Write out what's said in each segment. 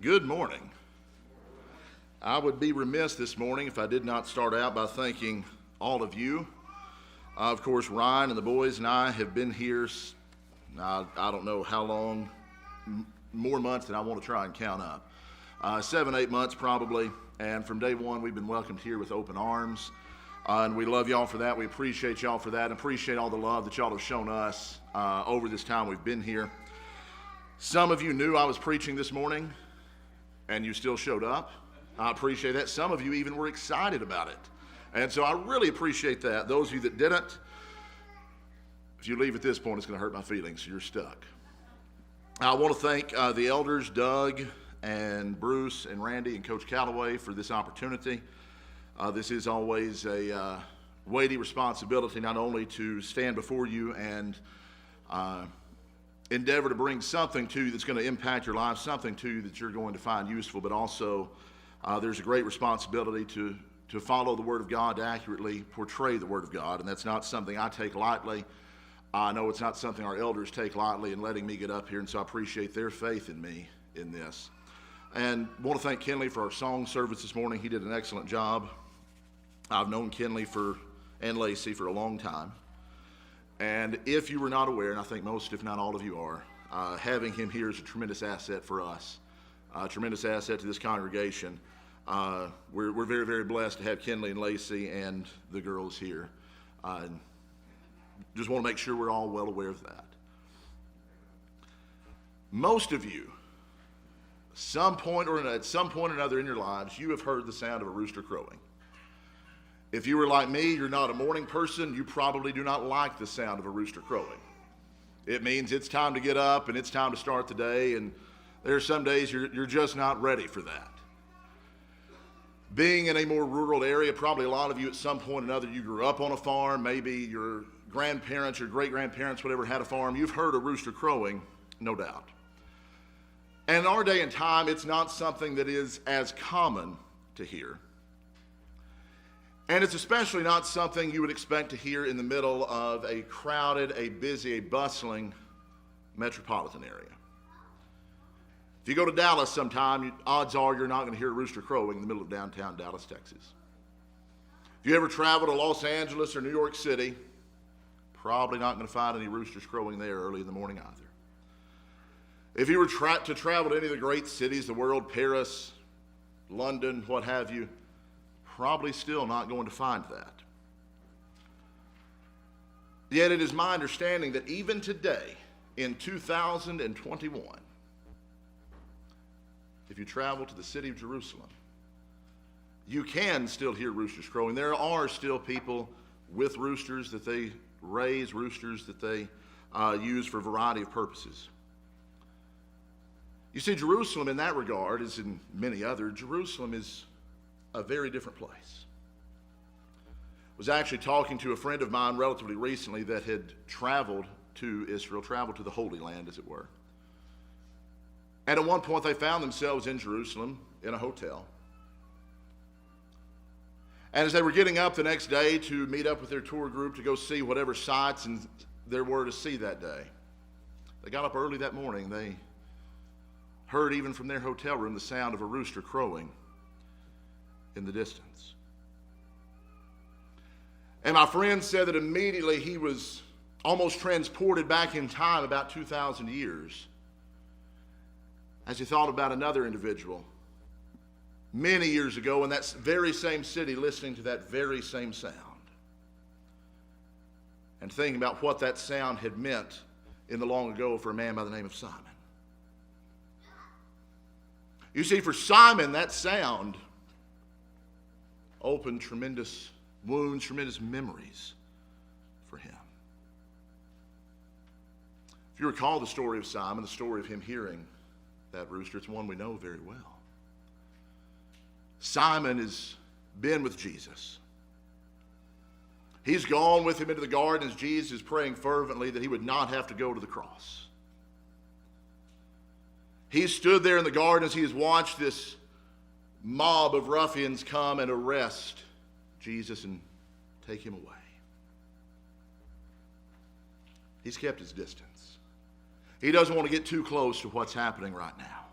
Good morning. I would be remiss this morning if I did not start out by thanking all of you. Of course, Ryan and the boys and I have been here, I don't know how long, more months than I want to try and count up. 7, 8 months probably, and from day one we've been welcomed here with open arms. And we love y'all for that. We appreciate y'all for that and appreciate all the love that y'all have shown us over this time we've been here. Some of you knew I was preaching this morning, and you still showed up. I appreciate that. Some of you even were excited about it. And so I really appreciate that. Those of you that didn't, if you leave at this point, it's going to hurt my feelings, so you're stuck. I want to thank the elders, Doug and Bruce and Randy and Coach Calloway, for this opportunity. This is always a weighty responsibility, not only to stand before you and endeavor to bring something to you that's going to impact your life, something to you that you're going to find useful, but also there's a great responsibility to follow the Word of God, to accurately portray the Word of God, and that's not something I take lightly. I know it's not something our elders take lightly in letting me get up here, and so I appreciate their faith in me in this. And I want to thank Kenley for our song service this morning. He did an excellent job. I've known Kenley and Lacey for a long time. And if you were not aware, and I think most, if not all of you are, having him here is a tremendous asset for us, a tremendous asset to this congregation. We're very, very blessed to have Kenley and Lacey and the girls here. Just want to make sure we're all well aware of that. Most of you, at some point or another in your lives, you have heard the sound of a rooster crowing. If you were like me, you're not a morning person, you probably do not like the sound of a rooster crowing. It means it's time to get up and it's time to start the day, and there are some days you're just not ready for that. Being in a more rural area, probably a lot of you at some point or another, you grew up on a farm, maybe your grandparents or great-grandparents, whatever, had a farm. You've heard a rooster crowing, no doubt. And in our day and time, it's not something that is as common to hear. And it's especially not something you would expect to hear in the middle of a crowded, a busy, a bustling metropolitan area. If you go to Dallas sometime, odds are you're not going to hear a rooster crowing in the middle of downtown Dallas, Texas. If you ever travel to Los Angeles or New York City, probably not going to find any roosters crowing there early in the morning either. If you were to travel to any of the great cities of the world, Paris, London, what have you, probably still not going to find that. Yet it is my understanding that even today, in 2021, if you travel to the city of Jerusalem, you can still hear roosters crowing. There are still people with roosters that they raise, roosters that they use for a variety of purposes. You see, Jerusalem in that regard, as in many other, Jerusalem is a very different place. I was actually talking to a friend of mine relatively recently that had traveled to Israel, traveled to the Holy Land, as it were. And at one point they found themselves in Jerusalem in a hotel. And as they were getting up the next day to meet up with their tour group to go see whatever sights there were to see that day, they got up early that morning. They heard, even from their hotel room, the sound of a rooster crowing in the distance. And my friend said that immediately he was almost transported back in time about 2,000 years as he thought about another individual many years ago in that very same city, listening to that very same sound and thinking about what that sound had meant in the long ago for a man by the name of Simon. You see, for Simon, that sound opened tremendous wounds, tremendous memories for him. If you recall the story of Simon, the story of him hearing that rooster, it's one we know very well. Simon has been with Jesus. He's gone with him into the garden as Jesus is praying fervently that he would not have to go to the cross. He stood there in the garden as he has watched this mob of ruffians come and arrest Jesus and take him away. He's kept his distance. He doesn't want to get too close to what's happening right now.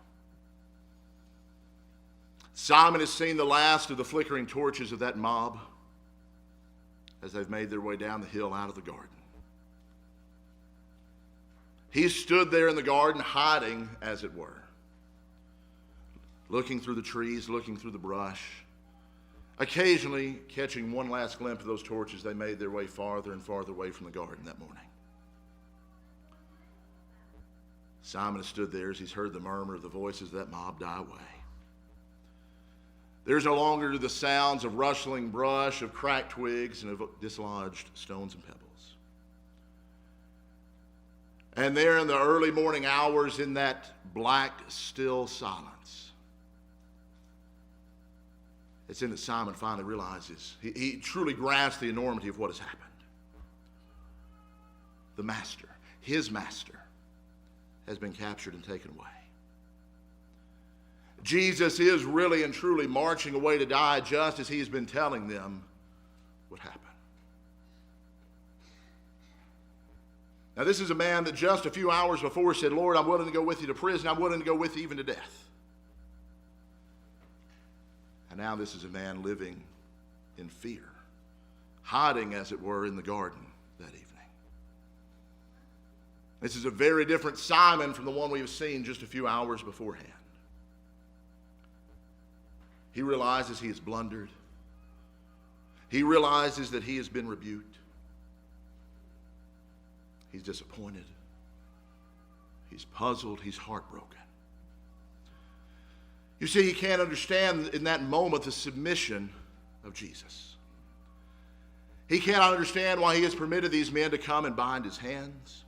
Simon has seen the last of the flickering torches of that mob as they've made their way down the hill out of the garden. He stood there in the garden, hiding, as it were, looking through the trees, looking through the brush, occasionally catching one last glimpse of those torches. They made their way farther and farther away from the garden that morning. Simon has stood there as he's heard the murmur of the voices of that mob die away. There's no longer the sounds of rustling brush, of cracked twigs, and of dislodged stones and pebbles. And there in the early morning hours, in that black, still silence, it's in that Simon finally realizes, he truly grasps the enormity of what has happened. The master, his master, has been captured and taken away. Jesus is really and truly marching away to die just as he has been telling them would happen. Now, this is a man that just a few hours before said, Lord, I'm willing to go with you to prison. I'm willing to go with you even to death. And now this is a man living in fear, hiding, as it were, in the garden that evening. This is a very different Simon from the one we have seen just a few hours beforehand. He realizes he has blundered. He realizes that he has been rebuked. He's disappointed. He's puzzled. He's heartbroken. You see, he can't understand in that moment the submission of Jesus. He cannot understand why he has permitted these men to come and bind his hands,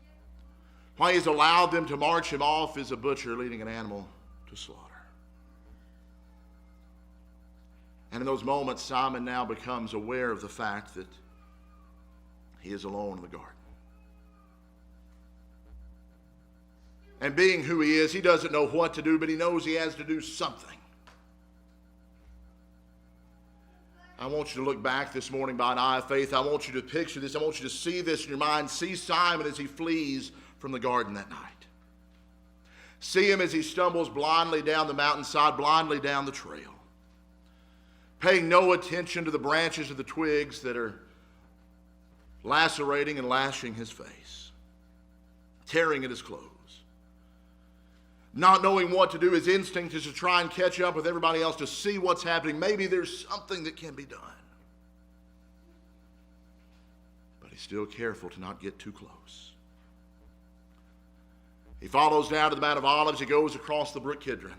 why he has allowed them to march him off as a butcher leading an animal to slaughter. And in those moments, Simon now becomes aware of the fact that he is alone in the garden. And being who he is, he doesn't know what to do, but he knows he has to do something. I want you to look back this morning by an eye of faith. I want you to picture this. I want you to see this in your mind. See Simon as he flees from the garden that night. See him as he stumbles blindly down the mountainside, blindly down the trail, paying no attention to the branches of the twigs that are lacerating and lashing his face, tearing at his clothes. Not knowing what to do, his instinct is to try and catch up with everybody else to see what's happening. Maybe there's something that can be done. But he's still careful to not get too close. He follows down to the Mount of Olives. He goes across the brook Kidron.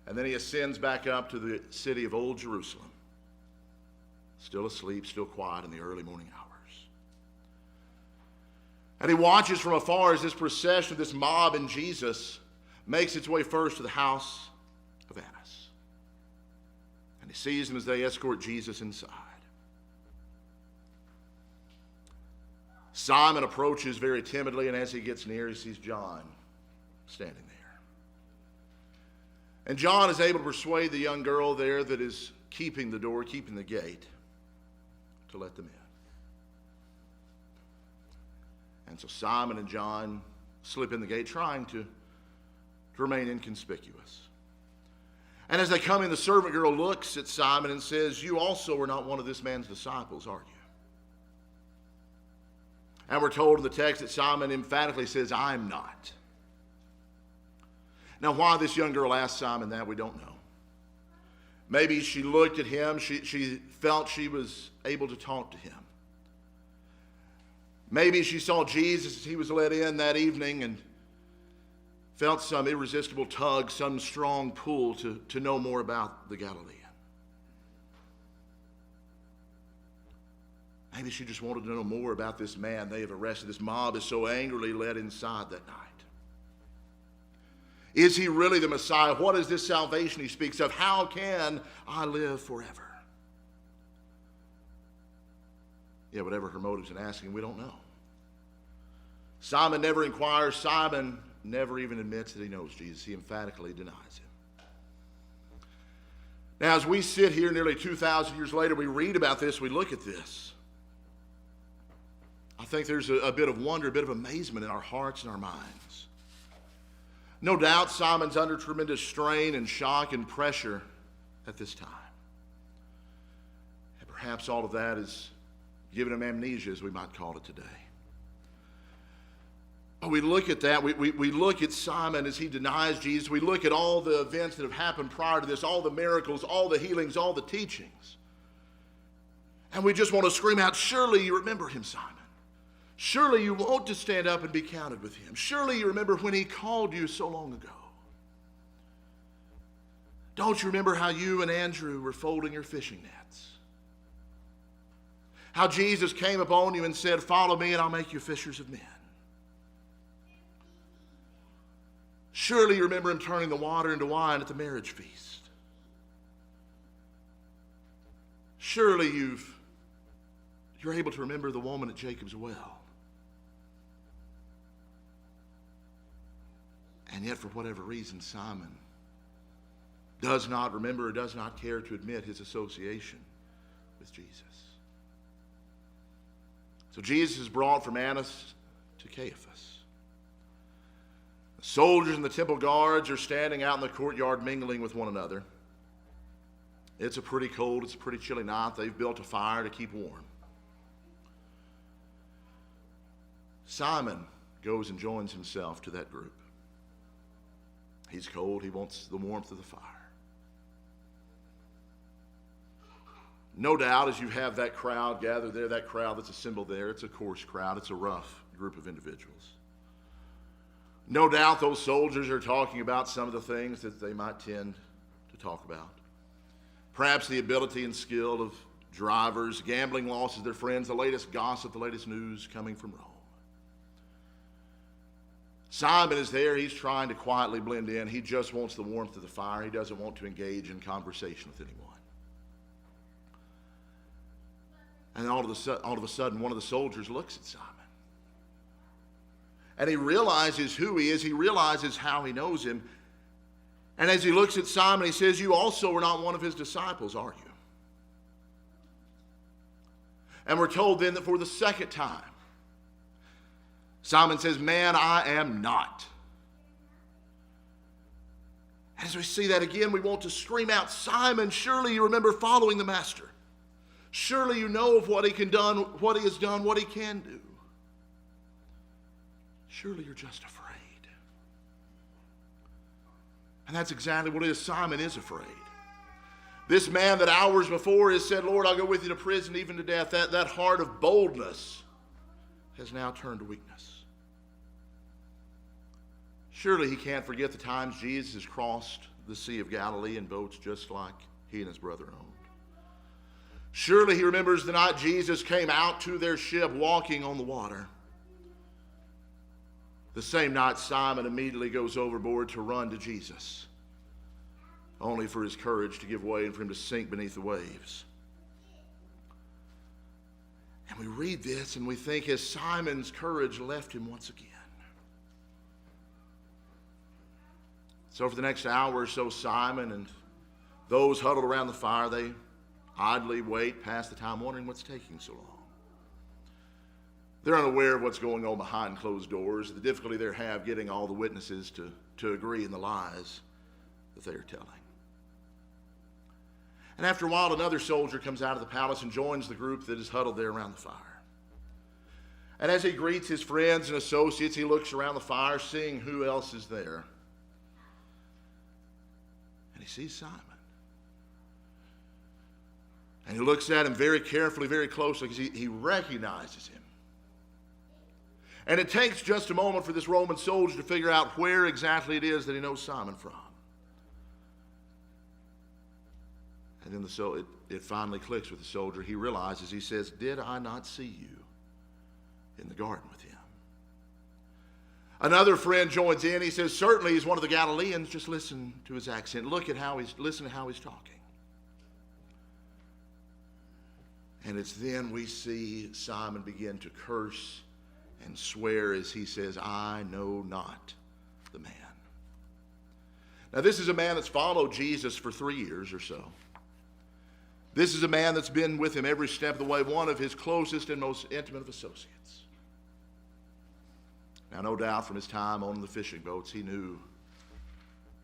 And then he ascends back up to the city of Old Jerusalem. Still asleep, still quiet in the early morning hours. And he watches from afar as this procession, this mob and Jesus makes its way first to the house of Annas. And he sees them as they escort Jesus inside. Simon approaches very timidly, and as he gets near, he sees John standing there. And John is able to persuade the young girl there that is keeping the door, keeping the gate, to let them in. And so Simon and John slip in the gate, trying to remain inconspicuous. And as they come in, the servant girl looks at Simon and says, "You also are not one of this man's disciples, are you?" And we're told in the text that Simon emphatically says, "I'm not." Now, why this young girl asked Simon that, we don't know. Maybe she looked at him, she felt she was able to talk to him. Maybe she saw Jesus as he was led in that evening and felt some irresistible tug, some strong pull to know more about the Galilean. Maybe she just wanted to know more about this man they have arrested. This mob is so angrily led inside that night. Is he really the Messiah? What is this salvation he speaks of? How can I live forever? Yeah, whatever her motives in asking, we don't know. Simon never inquires. Simon never even admits that he knows Jesus. He emphatically denies him. Now, as we sit here nearly 2,000 years later, we read about this, we look at this. I think there's a bit of wonder, a bit of amazement in our hearts and our minds. No doubt Simon's under tremendous strain and shock and pressure at this time. And perhaps all of that is giving him amnesia, as we might call it today. But we look at that, we look at Simon as he denies Jesus. We look at all the events that have happened prior to this, all the miracles, all the healings, all the teachings. And we just want to scream out, surely you remember him, Simon. Surely you want to stand up and be counted with him. Surely you remember when he called you so long ago. Don't you remember how you and Andrew were folding your fishing nets? How Jesus came upon you and said, follow me and I'll make you fishers of men. Surely you remember him turning the water into wine at the marriage feast. Surely you're able to remember the woman at Jacob's well. And yet, for whatever reason, Simon does not remember or does not care to admit his association with Jesus. So Jesus is brought from Annas to Caiaphas. The soldiers and the temple guards are standing out in the courtyard mingling with one another. It's a pretty cold, it's a pretty chilly night. They've built a fire to keep warm. Simon goes and joins himself to that group. He's cold. He wants the warmth of the fire. No doubt, as you have that crowd gathered there, that crowd that's assembled there, it's a coarse crowd. It's a rough group of individuals. No doubt those soldiers are talking about some of the things that they might tend to talk about. Perhaps the ability and skill of drivers, gambling losses of their friends, the latest gossip, the latest news coming from Rome. Simon is there. He's trying to quietly blend in. He just wants the warmth of the fire. He doesn't want to engage in conversation with anyone. And all of a sudden, one of the soldiers looks at Simon. And he realizes who he is. He realizes how he knows him. And as he looks at Simon, he says, you also are not one of his disciples, are you? And we're told then that for the second time, Simon says, man, I am not. And as we see that again, we want to scream out, Simon, surely you remember following the Master. Surely you know of what he has done, what he can do. Surely you're just afraid. And that's exactly what it is. Simon is afraid. This man that hours before has said, Lord, I'll go with you to prison, even to death. That heart of boldness has now turned to weakness. Surely he can't forget the times Jesus has crossed the Sea of Galilee in boats just like he and his brother owned. Surely he remembers the night Jesus came out to their ship walking on the water. The same night Simon immediately goes overboard to run to Jesus, only for his courage to give way and for him to sink beneath the waves. And we read this and we think, as Simon's courage left him once again. So for the next hour or so, Simon and those huddled around the fire, they idly wait past the time, wondering what's taking so long. They're unaware of what's going on behind closed doors, the difficulty they have getting all the witnesses to agree in the lies that they are telling. And after a while, another soldier comes out of the palace and joins the group that is huddled there around the fire. And as he greets his friends and associates, he looks around the fire, seeing who else is there. And he sees Simon. And he looks at him very carefully, very closely, because he recognizes him. And it takes just a moment for this Roman soldier to figure out where exactly it is that he knows Simon from. And then it finally clicks with the soldier. He realizes, he says, did I not see you in the garden with him? Another friend joins in. He says, certainly he's one of the Galileans. Just listen to his accent. Listen to how he's talking. And it's then we see Simon begin to curse and swear as he says, I know not the man. Now this is a man that's followed Jesus for 3 years or so. This is a man that's been with him every step of the way, one of his closest and most intimate of associates. Now no doubt from his time on the fishing boats, he knew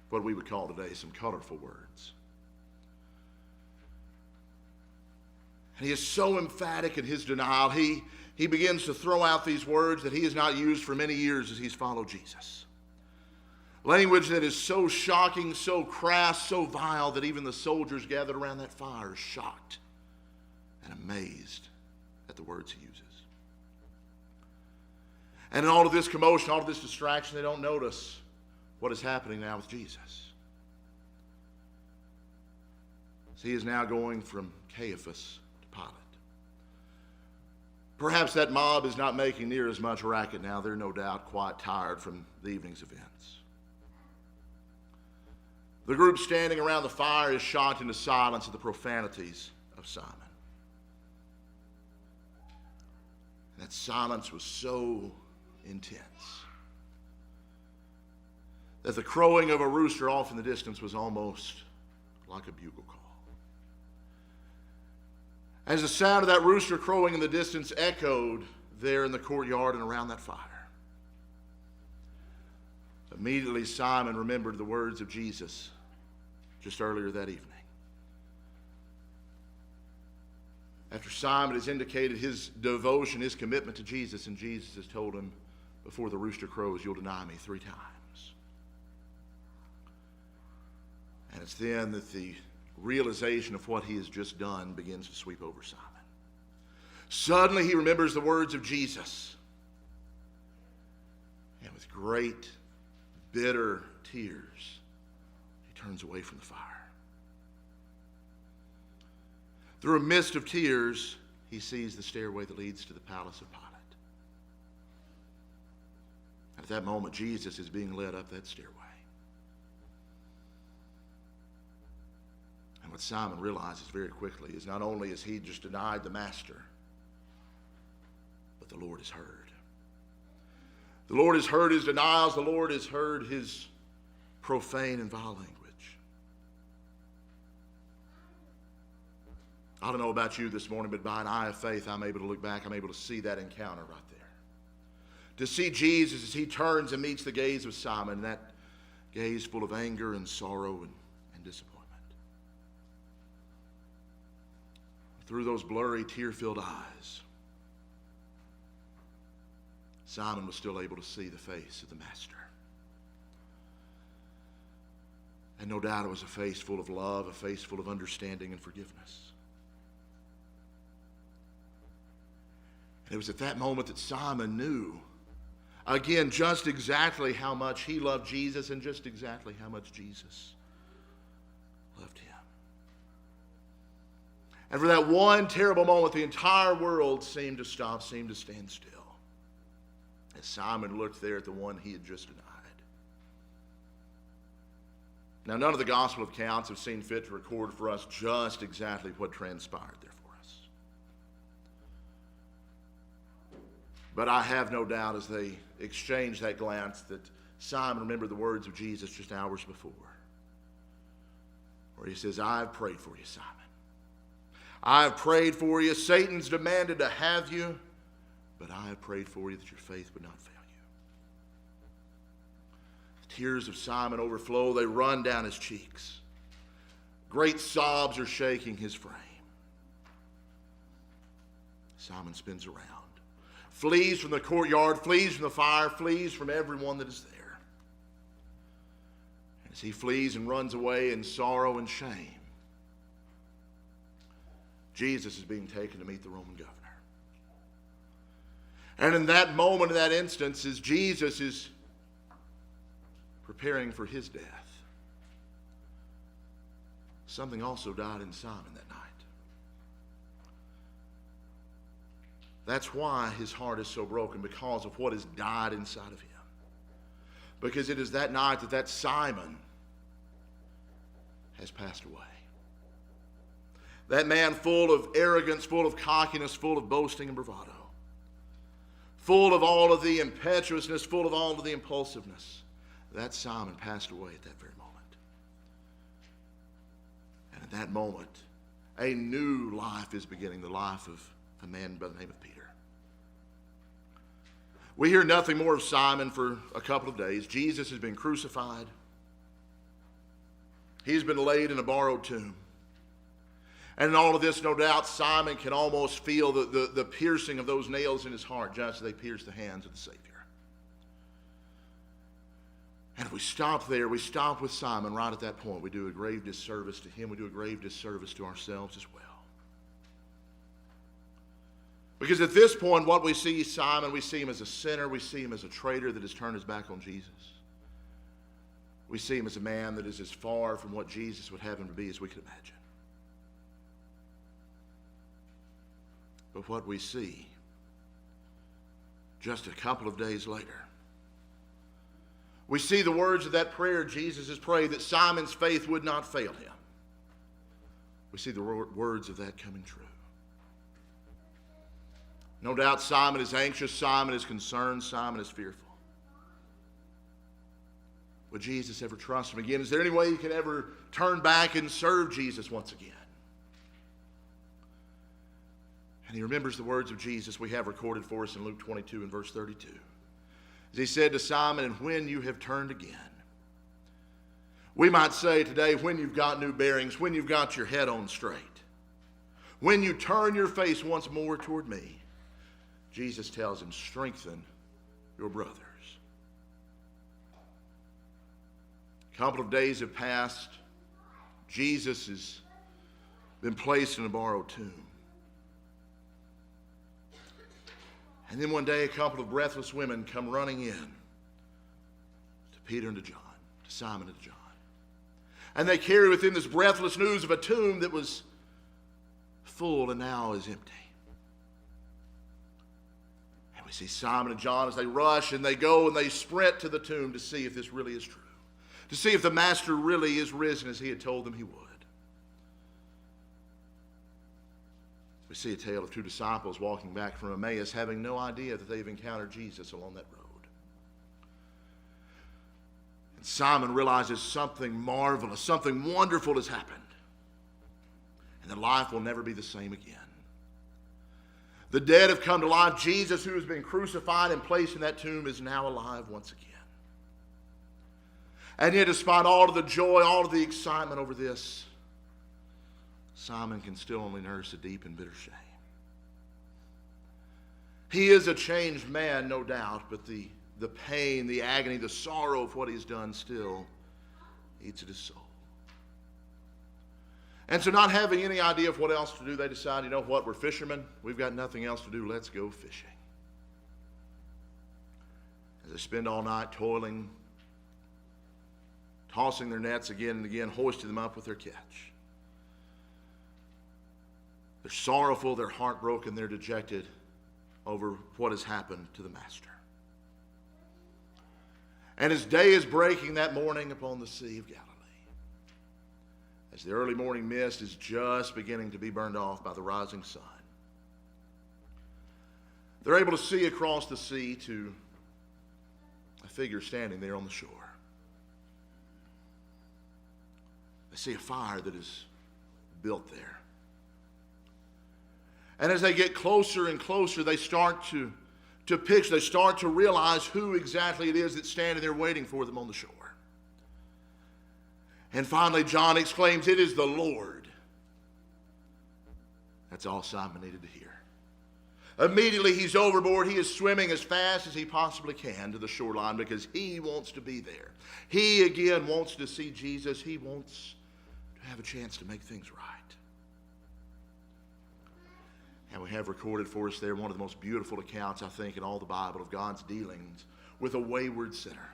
what we would call today some colorful words. And he is so emphatic in his denial, he begins to throw out these words that he has not used for many years as he's followed Jesus. Language that is so shocking, so crass, so vile that even the soldiers gathered around that fire are shocked and amazed at the words he uses. And in all of this commotion, all of this distraction, they don't notice what is happening now with Jesus. So he is now going from Caiaphas to Pilate. Perhaps that mob is not making near as much racket now. They're no doubt quite tired from the evening's events. The group standing around the fire is shocked into silence at the profanities of Simon. That silence was so intense that the crowing of a rooster off in the distance was almost like a bugle call. As the sound of that rooster crowing in the distance echoed there in the courtyard and around that fire, immediately Simon remembered the words of Jesus just earlier that evening. After Simon has indicated his devotion, his commitment to Jesus, and Jesus has told him, before the rooster crows, you'll deny me 3 times. And it's then that the realization of what he has just done begins to sweep over Simon. Suddenly he remembers the words of Jesus. And with great, bitter tears, he turns away from the fire. Through a mist of tears, he sees the stairway that leads to the palace of Pilate. At that moment, Jesus is being led up that stairway. And what Simon realizes very quickly is not only has he just denied the master, but the Lord has heard. The Lord has heard his denials. The Lord has heard his profane and vile language. I don't know about you this morning, but by an eye of faith, I'm able to look back. I'm able to see that encounter right there. To see Jesus as he turns and meets the gaze of Simon, that gaze full of anger and sorrow and disappointment. Through those blurry, tear-filled eyes, Simon was still able to see the face of the Master. And no doubt it was a face full of love, a face full of understanding and forgiveness. And it was at that moment that Simon knew, again, just exactly how much he loved Jesus and just exactly how much Jesus loved him. And for that one terrible moment, the entire world seemed to stop, seemed to stand still, as Simon looked there at the one he had just denied. Now, none of the gospel accounts have seen fit to record for us just exactly what transpired there for us. But I have no doubt as they exchanged that glance that Simon remembered the words of Jesus just hours before, where he says, I have prayed for you, Simon. I have prayed for you. Satan's demanded to have you, but I have prayed for you that your faith would not fail you. The tears of Simon overflow. They run down his cheeks. Great sobs are shaking his frame. Simon spins around, flees from the courtyard, flees from the fire, flees from everyone that is there. As he flees and runs away in sorrow and shame, Jesus is being taken to meet the Roman governor. And in that moment, in that instance, as Jesus is preparing for his death, something also died in Simon that night. That's why his heart is so broken, because of what has died inside of him. Because it is that night that Simon has passed away. That man full of arrogance, full of cockiness, full of boasting and bravado, full of all of the impetuousness, full of all of the impulsiveness, that Simon passed away at that very moment. And at that moment, a new life is beginning, the life of a man by the name of Peter. We hear nothing more of Simon for a couple of days. Jesus has been crucified. He's been laid in a borrowed tomb. And in all of this, no doubt, Simon can almost feel the piercing of those nails in his heart just as they pierce the hands of the Savior. And if we stop there, we stop with Simon right at that point, we do a grave disservice to him. We do a grave disservice to ourselves as well. Because at this point, what we see Simon, we see him as a sinner. We see him as a traitor that has turned his back on Jesus. We see him as a man that is as far from what Jesus would have him to be as we could imagine. But what we see just a couple of days later, we see the words of that prayer Jesus has prayed that Simon's faith would not fail him. We see the words of that coming true. No doubt Simon is anxious, Simon is concerned, Simon is fearful. Would Jesus ever trust him again? Is there any way he can ever turn back and serve Jesus once again? And he remembers the words of Jesus we have recorded for us in Luke 22 and verse 32. As he said to Simon, and when you have turned again. We might say today, when you've got new bearings, when you've got your head on straight, when you turn your face once more toward me, Jesus tells him, strengthen your brothers. A couple of days have passed. Jesus has been placed in a borrowed tomb. And then one day, a couple of breathless women come running in to Peter and to John, to Simon and to John. And they carry with them this breathless news of a tomb that was full and now is empty. And we see Simon and John as they rush and they go and they sprint to the tomb to see if this really is true, to see if the Master really is risen as he had told them he would. We see a tale of two disciples walking back from Emmaus, having no idea that they've encountered Jesus along that road. And Simon realizes something marvelous, something wonderful has happened, and that life will never be the same again. The dead have come to life. Jesus, who has been crucified and placed in that tomb, is now alive once again. And yet, despite all of the joy, all of the excitement over this, Simon can still only nurse a deep and bitter shame. He is a changed man, no doubt, but the pain, the agony, the sorrow of what he's done still eats at his soul. And so, not having any idea of what else to do, they decide, you know what, we're fishermen. We've got nothing else to do. Let's go fishing. As they spend all night toiling, tossing their nets again and again, hoisting them up with their catch. They're sorrowful, they're heartbroken, they're dejected over what has happened to the Master. And as day is breaking that morning upon the Sea of Galilee, as the early morning mist is just beginning to be burned off by the rising sun, they're able to see across the sea to a figure standing there on the shore. They see a fire that is built there. And as they get closer and closer, they start to picture, they start to realize who exactly it is that's standing there waiting for them on the shore. And finally, John exclaims, "It is the Lord." That's all Simon needed to hear. Immediately, he's overboard. He is swimming as fast as he possibly can to the shoreline because he wants to be there. He, again, wants to see Jesus. He wants to have a chance to make things right. And we have recorded for us there one of the most beautiful accounts, I think, in all the Bible of God's dealings with a wayward sinner.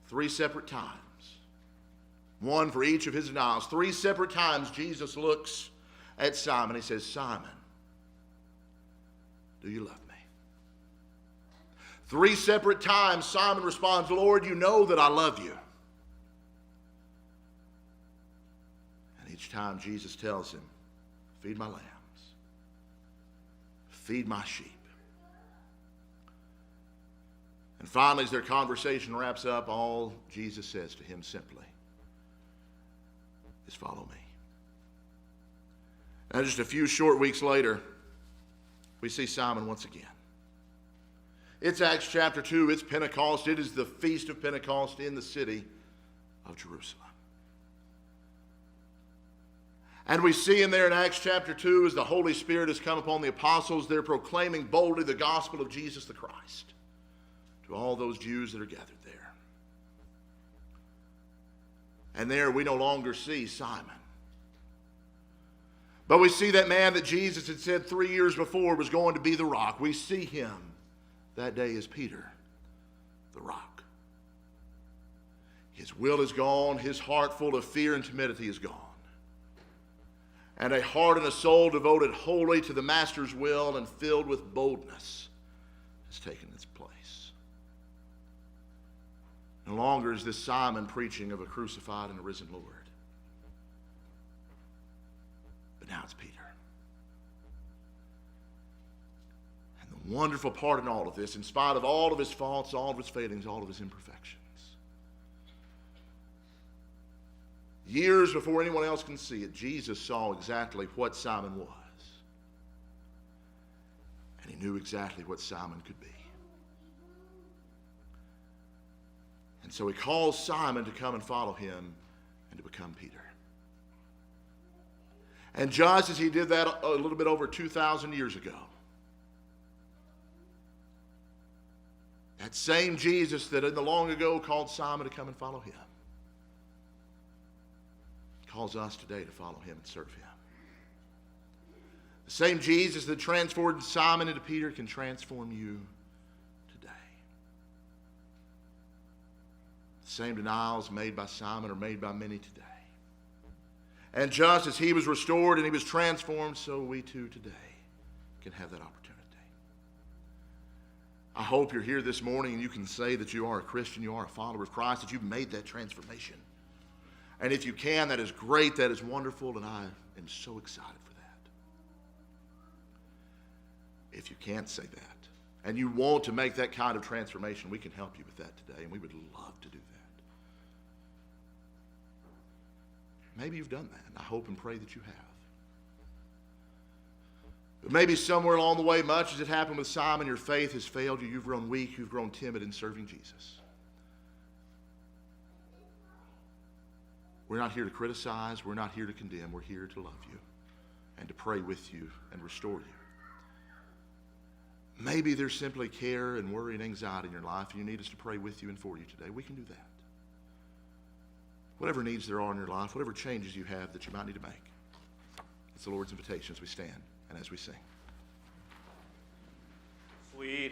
3 separate times, one for each of his denials. 3 separate times Jesus looks at Simon. He says, "Simon, do you love me?" 3 separate times Simon responds, "Lord, you know that I love you." Each time Jesus tells him, "Feed my lambs, feed my sheep." And finally, as their conversation wraps up, all Jesus says to him simply is, "Follow me." And just a few short weeks later, we see Simon once again. It's Acts chapter 2. It's Pentecost. It is the Feast of Pentecost in the city of Jerusalem. And we see in there in Acts chapter 2, as the Holy Spirit has come upon the apostles, they're proclaiming boldly the gospel of Jesus the Christ to all those Jews that are gathered there. And there we no longer see Simon. But we see that man that Jesus had said 3 years before was going to be the rock. We see him that day as Peter, the rock. His will is gone. His heart full of fear and timidity is gone. And a heart and a soul devoted wholly to the Master's will and filled with boldness has taken its place. No longer is this Simon preaching of a crucified and a risen Lord. But now it's Peter. And the wonderful part in all of this, in spite of all of his faults, all of his failings, all of his imperfections, years before anyone else can see it, Jesus saw exactly what Simon was. And he knew exactly what Simon could be. And so he calls Simon to come and follow him and to become Peter. And just as he did that a little bit over 2,000 years ago, that same Jesus that in the long ago called Simon to come and follow him, calls us today to follow him and serve him. The same Jesus that transformed Simon into Peter can transform you today. The same denials made by Simon are made by many today. And just as he was restored and he was transformed, so we too today can have that opportunity. I hope you're here this morning and you can say that you are a Christian, you are a follower of Christ, that you've made that transformation. And if you can, that is great, that is wonderful, and I am so excited for that. If you can't say that, and you want to make that kind of transformation, we can help you with that today, and we would love to do that. Maybe you've done that, and I hope and pray that you have. But maybe somewhere along the way, much as it happened with Simon, your faith has failed you, you've grown weak, you've grown timid in serving Jesus. We're not here to criticize. We're not here to condemn. We're here to love you and to pray with you and restore you. Maybe there's simply care and worry and anxiety in your life, and you need us to pray with you and for you today. We can do that. Whatever needs there are in your life, whatever changes you have that you might need to make, it's the Lord's invitation as we stand and as we sing. Sweet